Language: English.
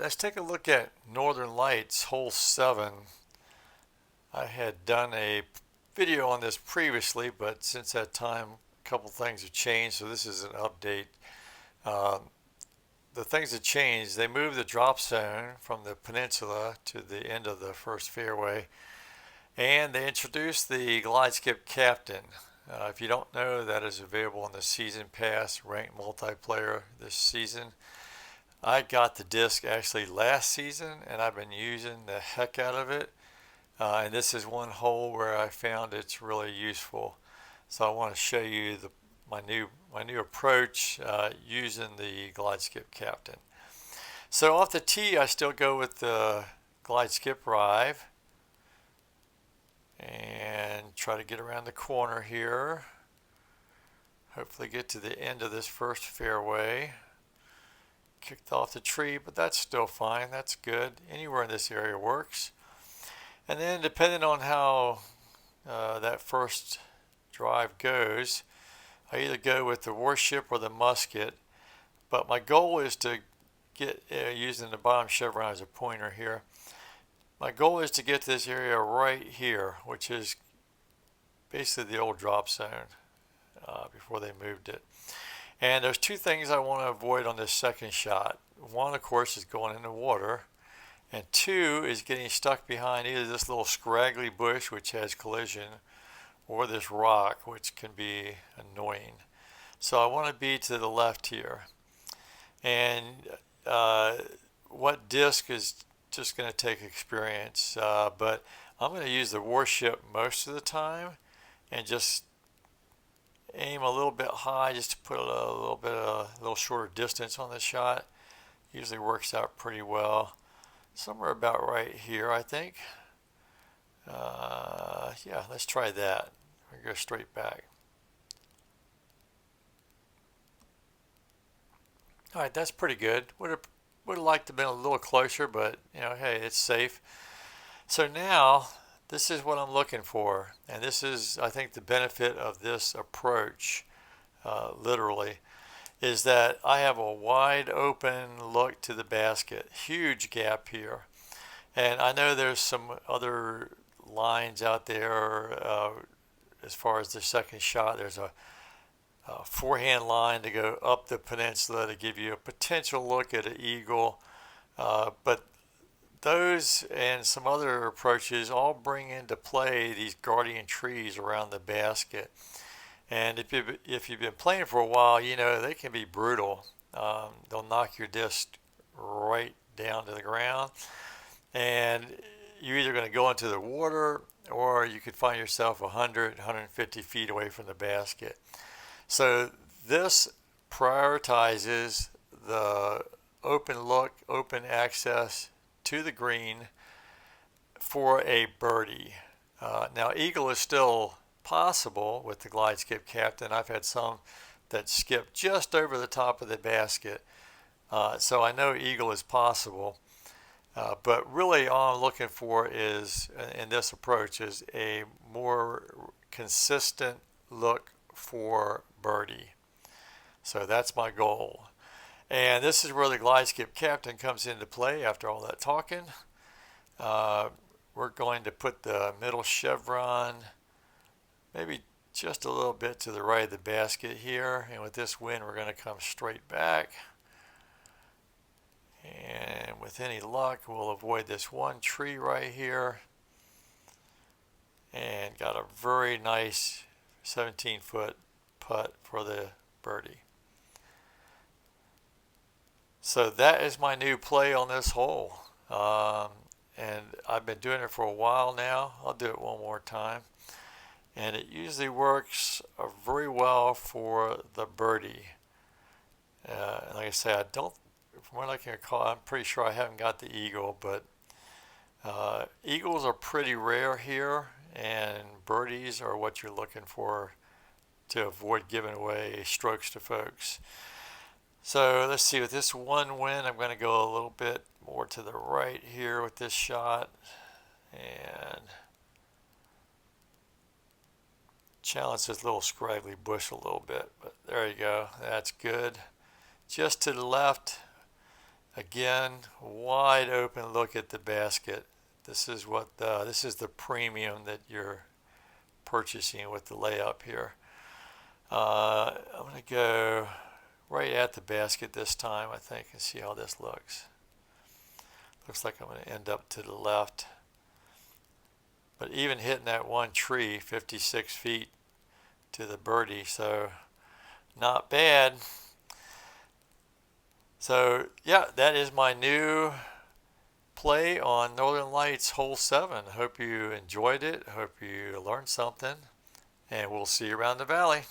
let's take a look at Northern Lights, hole 7. I had done a video on this previously, but since that time, a couple things have changed, so this is an update. Uh, the things that changed, they moved the drop zone from the peninsula to the end of the first fairway, and they introduced the Glide Skip Captain. If you don't know, that is available in the Season Pass ranked multiplayer this season. I got the disc actually last season, and I've been using the heck out of it. And this is one hole where I found it's really useful. So I want to show you my new approach using the Glide Skip Captain. So off the tee, I still go with the Glide Skip Rive and try to get around the corner here. Hopefully get to the end of this first fairway. Kicked off the tree, but that's still fine. That's good. Anywhere in this area works. And then depending on how that first drive goes, I either go with the Warship or the Musket. But my goal is to get, using the bottom chevron as a pointer here, my goal is to get to this area right here, which is basically the old drop zone before they moved it. And there's two things I want to avoid on this second shot. One, of course, is going in the water. And two is getting stuck behind either this little scraggly bush, which has collision, or this rock, which can be annoying. So I want to be to the left here. And what disc is just going to take experience. But I'm going to use the Warship most of the time and just aim a little bit high just to put a little shorter distance on the shot. Usually works out pretty well. Somewhere about right here, I think. Yeah, let's try that. We'll go straight back. All right, that's pretty good. Would have liked to have been a little closer, but hey, it's safe. So now this is what I'm looking for, and this is, I think, the benefit of this approach, literally, is that I have a wide open look to the basket. Huge gap here. And I know there's some other lines out there as far as the second shot. There's a forehand line to go up the peninsula to give you a potential look at an eagle. But those and some other approaches all bring into play these guardian trees around the basket. And if you've been playing for a while, they can be brutal. They'll knock your disc right down to the ground, and you're either going to go into the water or you could find yourself 100, 150 feet away from the basket. So this prioritizes the open look, open access to the green for a birdie. Now, eagle is still possible with the Glide Skip Captain. I've had some that skip just over the top of the basket. So I know eagle is possible. But really all I'm looking for is, in this approach, is a more consistent look for birdie. So that's my goal. And this is where the Glide Skip Captain comes into play after all that talking. We're going to put the middle chevron maybe just a little bit to the right of the basket here, and with this wind we're going to come straight back, and with any luck we'll avoid this one tree right here, and got a very nice 17-foot putt for the birdie. So that is my new play on this hole, and I've been doing it for a while now. I'll do it one more time. And it usually works very well for the birdie. Like I say, from what I can recall, I'm pretty sure I haven't got the eagle, but eagles are pretty rare here, and birdies are what you're looking for to avoid giving away strokes to folks. So let's see, with this one wind, I'm going to go a little bit more to the right here with this shot, and challenge this little scraggly bush a little bit, but there you go. That's good. Just to the left, Again, wide open look at the basket. This is this is the premium that you're purchasing with the layup here. I'm going to go right at the basket this time, I think, and see how this looks. Looks like I'm going to end up to the left. But even hitting that one tree, 56 feet to the birdie, so not bad. So yeah, that is my new play on Northern Lights Hole 7. Hope you enjoyed it. Hope you learned something. And we'll see you around the valley.